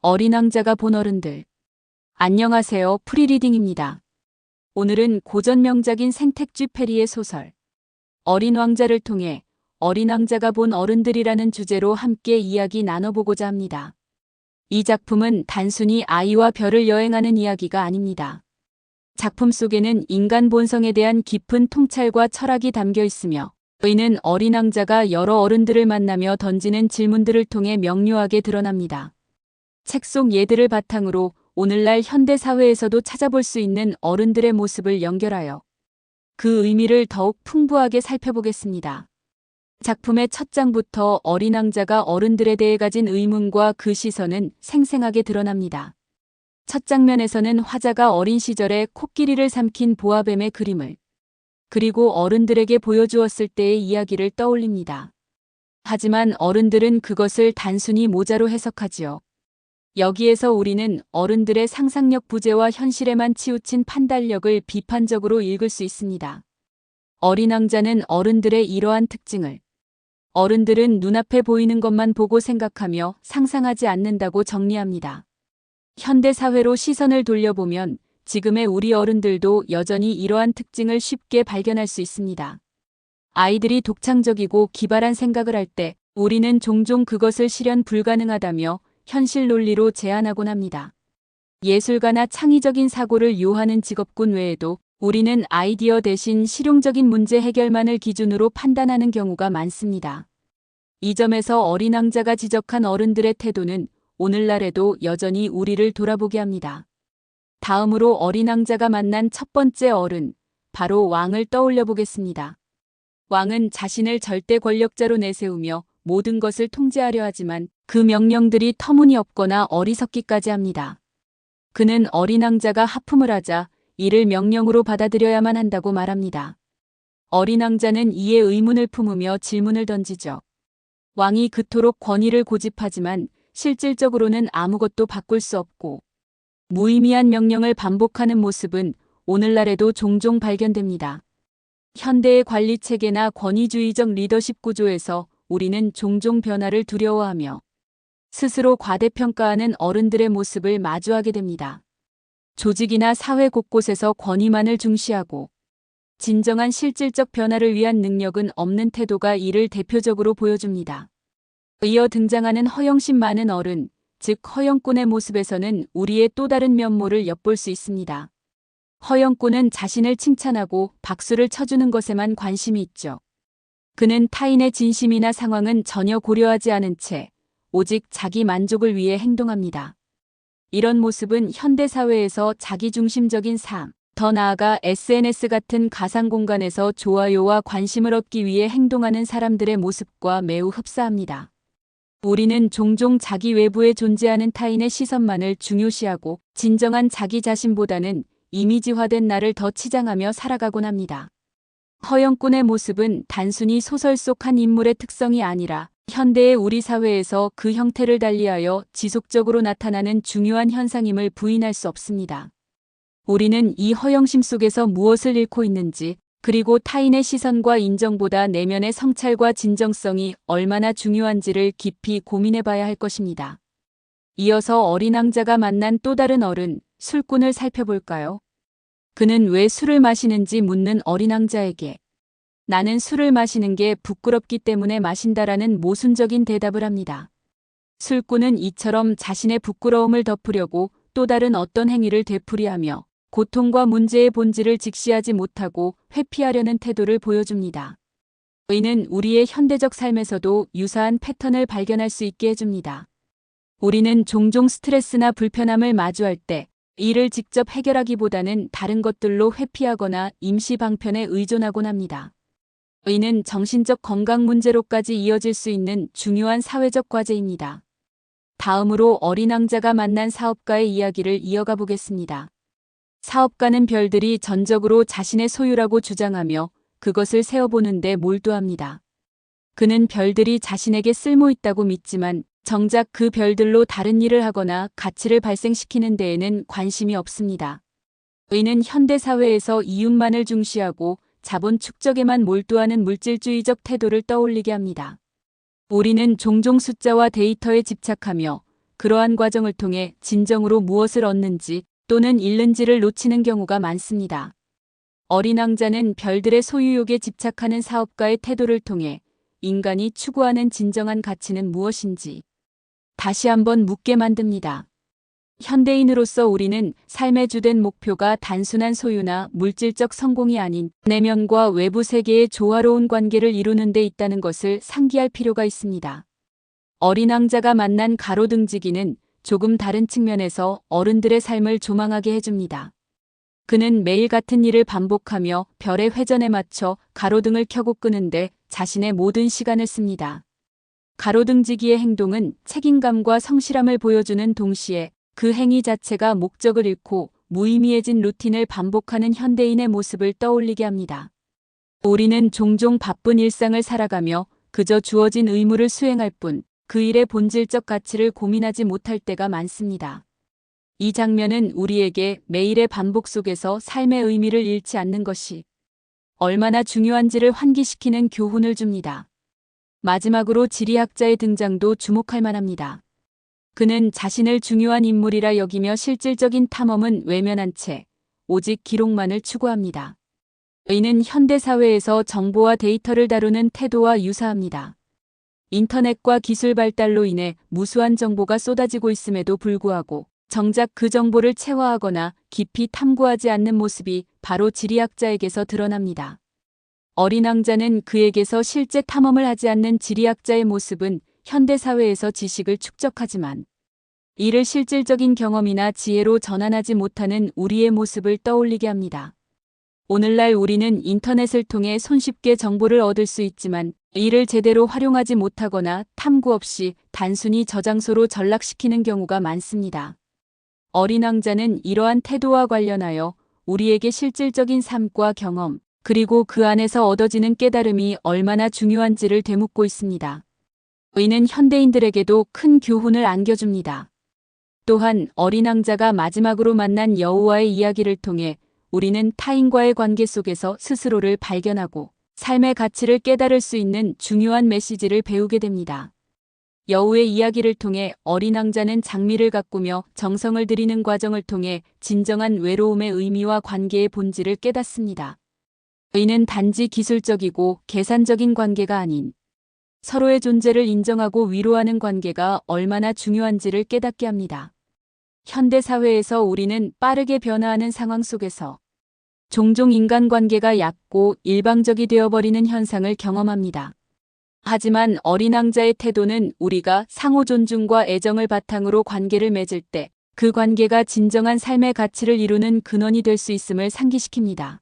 어린 왕자가 본 어른들. 안녕하세요. 프리리딩입니다. 오늘은 고전 명작인 생텍쥐페리의 소설 어린 왕자를 통해 어린 왕자가 본 어른들이라는 주제로 함께 이야기 나눠보고자 합니다. 이 작품은 단순히 아이와 별을 여행하는 이야기가 아닙니다. 작품 속에는 인간 본성에 대한 깊은 통찰과 철학이 담겨 있으며 이는 어린 왕자가 여러 어른들을 만나며 던지는 질문들을 통해 명료하게 드러납니다. 책 속 예들을 바탕으로 오늘날 현대 사회에서도 찾아볼 수 있는 어른들의 모습을 연결하여 그 의미를 더욱 풍부하게 살펴보겠습니다. 작품의 첫 장부터 어린 왕자가 어른들에 대해 가진 의문과 그 시선은 생생하게 드러납니다. 첫 장면에서는 화자가 어린 시절에 코끼리를 삼킨 보아뱀의 그림을 그리고 어른들에게 보여주었을 때의 이야기를 떠올립니다. 하지만 어른들은 그것을 단순히 모자로 해석하지요. 여기에서 우리는 어른들의 상상력 부재와 현실에만 치우친 판단력을 비판적으로 읽을 수 있습니다. 어린 왕자는 어른들의 이러한 특징을 어른들은 눈앞에 보이는 것만 보고 생각하며 상상하지 않는다고 정리합니다. 현대 사회로 시선을 돌려보면 지금의 우리 어른들도 여전히 이러한 특징을 쉽게 발견할 수 있습니다. 아이들이 독창적이고 기발한 생각을 할 때 우리는 종종 그것을 실현 불가능하다며 현실 논리로 제안하곤 합니다. 예술가나 창의적인 사고를 요하는 직업군 외에도 우리는 아이디어 대신 실용적인 문제 해결만을 기준으로 판단하는 경우가 많습니다. 이 점에서 어린 왕자가 지적한 어른들의 태도는 오늘날에도 여전히 우리를 돌아보게 합니다. 다음으로 어린 왕자가 만난 첫 번째 어른, 바로 왕을 떠올려 보겠습니다. 왕은 자신을 절대 권력자로 내세우며 모든 것을 통제하려 하지만 그 명령들이 터무니없거나 어리석기까지 합니다. 그는 어린 왕자가 하품을 하자 이를 명령으로 받아들여야만 한다고 말합니다. 어린 왕자는 이에 의문을 품으며 질문을 던지죠. 왕이 그토록 권위를 고집하지만 실질적으로는 아무것도 바꿀 수 없고 무의미한 명령을 반복하는 모습은 오늘날에도 종종 발견됩니다. 현대의 관리 체계나 권위주의적 리더십 구조에서 우리는 종종 변화를 두려워하며 스스로 과대평가하는 어른들의 모습을 마주하게 됩니다. 조직이나 사회 곳곳에서 권위만을 중시하고 진정한 실질적 변화를 위한 능력은 없는 태도가 이를 대표적으로 보여줍니다. 이어 등장하는 허영심 많은 어른, 즉 허영꾼의 모습에서는 우리의 또 다른 면모를 엿볼 수 있습니다. 허영꾼은 자신을 칭찬하고 박수를 쳐주는 것에만 관심이 있죠. 그는 타인의 진심이나 상황은 전혀 고려하지 않은 채 오직 자기 만족을 위해 행동합니다. 이런 모습은 현대사회에서 자기중심적인 삶, 더 나아가 SNS 같은 가상 공간에서 좋아요와 관심을 얻기 위해 행동하는 사람들의 모습과 매우 흡사합니다. 우리는 종종 자기 외부에 존재하는 타인의 시선만을 중요시하고 진정한 자기 자신보다는 이미지화된 나를 더 치장하며 살아가곤 합니다. 허영꾼의 모습은 단순히 소설 속 한 인물의 특성이 아니라 현대의 우리 사회에서 그 형태를 달리하여 지속적으로 나타나는 중요한 현상임을 부인할 수 없습니다. 우리는 이 허영심 속에서 무엇을 잃고 있는지, 그리고 타인의 시선과 인정보다 내면의 성찰과 진정성이 얼마나 중요한지를 깊이 고민해 봐야 할 것입니다. 이어서 어린 왕자가 만난 또 다른 어른, 술꾼을 살펴볼까요? 그는 왜 술을 마시는지 묻는 어린 왕자에게 나는 술을 마시는 게 부끄럽기 때문에 마신다라는 모순적인 대답을 합니다. 술꾼은 이처럼 자신의 부끄러움을 덮으려고 또 다른 어떤 행위를 되풀이하며 고통과 문제의 본질을 직시하지 못하고 회피하려는 태도를 보여줍니다. 이는 우리의 현대적 삶에서도 유사한 패턴을 발견할 수 있게 해줍니다. 우리는 종종 스트레스나 불편함을 마주할 때 이를 직접 해결하기보다는 다른 것들로 회피하거나 임시 방편에 의존하곤 합니다. 이는 정신적 건강 문제로까지 이어질 수 있는 중요한 사회적 과제입니다. 다음으로 어린 왕자가 만난 사업가의 이야기를 이어가 보겠습니다. 사업가는 별들이 전적으로 자신의 소유라고 주장하며 그것을 세어보는데 몰두합니다. 그는 별들이 자신에게 쓸모 있다고 믿지만 정작 그 별들로 다른 일을 하거나 가치를 발생시키는 데에는 관심이 없습니다. 이는 현대사회에서 이윤만을 중시하고 자본 축적에만 몰두하는 물질주의적 태도를 떠올리게 합니다. 우리는 종종 숫자와 데이터에 집착하며 그러한 과정을 통해 진정으로 무엇을 얻는지 또는 잃는지를 놓치는 경우가 많습니다. 어린 왕자는 별들의 소유욕에 집착하는 사업가의 태도를 통해 인간이 추구하는 진정한 가치는 무엇인지 다시 한번 묻게 만듭니다. 현대인으로서 우리는 삶의 주된 목표가 단순한 소유나 물질적 성공이 아닌 내면과 외부 세계의 조화로운 관계를 이루는 데 있다는 것을 상기할 필요가 있습니다. 어린 왕자가 만난 가로등지기는 조금 다른 측면에서 어른들의 삶을 조망하게 해줍니다. 그는 매일 같은 일을 반복하며 별의 회전에 맞춰 가로등을 켜고 끄는데 자신의 모든 시간을 씁니다. 가로등지기의 행동은 책임감과 성실함을 보여주는 동시에 그 행위 자체가 목적을 잃고 무의미해진 루틴을 반복하는 현대인의 모습을 떠올리게 합니다. 우리는 종종 바쁜 일상을 살아가며 그저 주어진 의무를 수행할 뿐 그 일의 본질적 가치를 고민하지 못할 때가 많습니다. 이 장면은 우리에게 매일의 반복 속에서 삶의 의미를 잃지 않는 것이 얼마나 중요한지를 환기시키는 교훈을 줍니다. 마지막으로 지리학자의 등장도 주목할 만합니다. 그는 자신을 중요한 인물이라 여기며 실질적인 탐험은 외면한 채 오직 기록만을 추구합니다. 이는 현대사회에서 정보와 데이터를 다루는 태도와 유사합니다. 인터넷과 기술 발달로 인해 무수한 정보가 쏟아지고 있음에도 불구하고 정작 그 정보를 체화하거나 깊이 탐구하지 않는 모습이 바로 지리학자에게서 드러납니다. 어린 왕자는 그에게서 실제 탐험을 하지 않는 지리학자의 모습은 현대사회에서 지식을 축적하지만 이를 실질적인 경험이나 지혜로 전환하지 못하는 우리의 모습을 떠올리게 합니다. 오늘날 우리는 인터넷을 통해 손쉽게 정보를 얻을 수 있지만 이를 제대로 활용하지 못하거나 탐구 없이 단순히 저장소로 전락시키는 경우가 많습니다. 어린 왕자는 이러한 태도와 관련하여 우리에게 실질적인 삶과 경험, 그리고 그 안에서 얻어지는 깨달음이 얼마나 중요한지를 되묻고 있습니다. 이는 현대인들에게도 큰 교훈을 안겨줍니다. 또한 어린 왕자가 마지막으로 만난 여호와의 이야기를 통해 우리는 타인과의 관계 속에서 스스로를 발견하고 삶의 가치를 깨달을 수 있는 중요한 메시지를 배우게 됩니다. 여호와의 이야기를 통해 어린 왕자는 장미를 가꾸며 정성을 들이는 과정을 통해 진정한 외로움의 의미와 관계의 본질을 깨닫습니다. 이는 단지 기술적이고 계산적인 관계가 아닌 서로의 존재를 인정하고 위로하는 관계가 얼마나 중요한지를 깨닫게 합니다. 현대 사회에서 우리는 빠르게 변화하는 상황 속에서 종종 인간관계가 얕고 일방적이 되어버리는 현상을 경험합니다. 하지만 어린 왕자의 태도는 우리가 상호 존중과 애정을 바탕으로 관계를 맺을 때 그 관계가 진정한 삶의 가치를 이루는 근원이 될 수 있음을 상기시킵니다.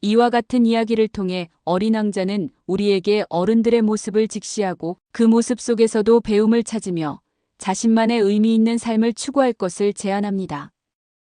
이와 같은 이야기를 통해 어린 왕자는 우리에게 어른들의 모습을 직시하고 그 모습 속에서도 배움을 찾으며 자신만의 의미 있는 삶을 추구할 것을 제안합니다.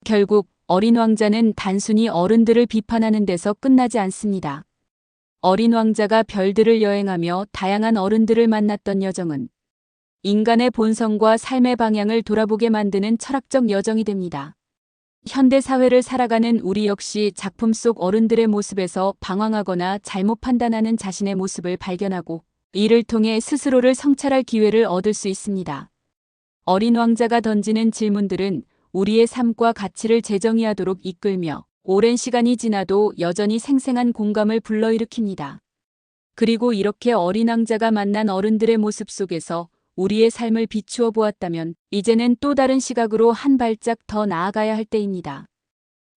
결국 어린 왕자는 단순히 어른들을 비판하는 데서 끝나지 않습니다. 어린 왕자가 별들을 여행하며 다양한 어른들을 만났던 여정은 인간의 본성과 삶의 방향을 돌아보게 만드는 철학적 여정이 됩니다. 현대 사회를 살아가는 우리 역시 작품 속 어른들의 모습에서 방황하거나 잘못 판단하는 자신의 모습을 발견하고 이를 통해 스스로를 성찰할 기회를 얻을 수 있습니다. 어린 왕자가 던지는 질문들은 우리의 삶과 가치를 재정의하도록 이끌며 오랜 시간이 지나도 여전히 생생한 공감을 불러일으킵니다. 그리고 이렇게 어린 왕자가 만난 어른들의 모습 속에서 우리의 삶을 비추어 보았다면 이제는 또 다른 시각으로 한 발짝 더 나아가야 할 때입니다.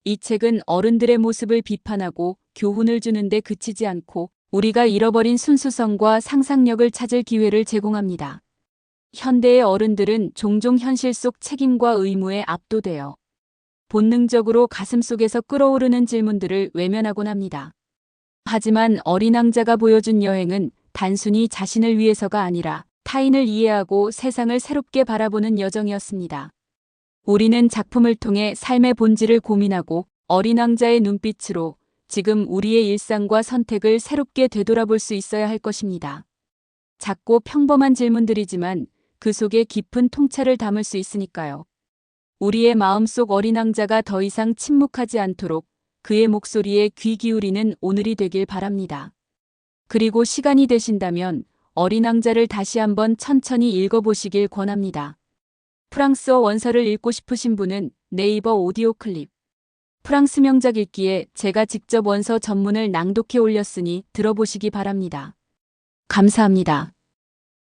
이 책은 어른들의 모습을 비판하고 교훈을 주는데 그치지 않고 우리가 잃어버린 순수성과 상상력을 찾을 기회를 제공합니다. 현대의 어른들은 종종 현실 속 책임과 의무에 압도되어 본능적으로 가슴속에서 끓어오르는 질문들을 외면하곤 합니다. 하지만 어린 왕자가 보여준 여행은 단순히 자신을 위해서가 아니라 타인을 이해하고 세상을 새롭게 바라보는 여정이었습니다. 우리는 작품을 통해 삶의 본질을 고민하고 어린 왕자의 눈빛으로 지금 우리의 일상과 선택을 새롭게 되돌아볼 수 있어야 할 것입니다. 작고 평범한 질문들이지만 그 속에 깊은 통찰을 담을 수 있으니까요. 우리의 마음속 어린 왕자가 더 이상 침묵하지 않도록 그의 목소리에 귀 기울이는 오늘이 되길 바랍니다. 그리고 시간이 되신다면 어린 왕자를 다시 한번 천천히 읽어보시길 권합니다. 프랑스어 원서를 읽고 싶으신 분은 네이버 오디오 클립 프랑스 명작 읽기에 제가 직접 원서 전문을 낭독해 올렸으니 들어보시기 바랍니다. 감사합니다.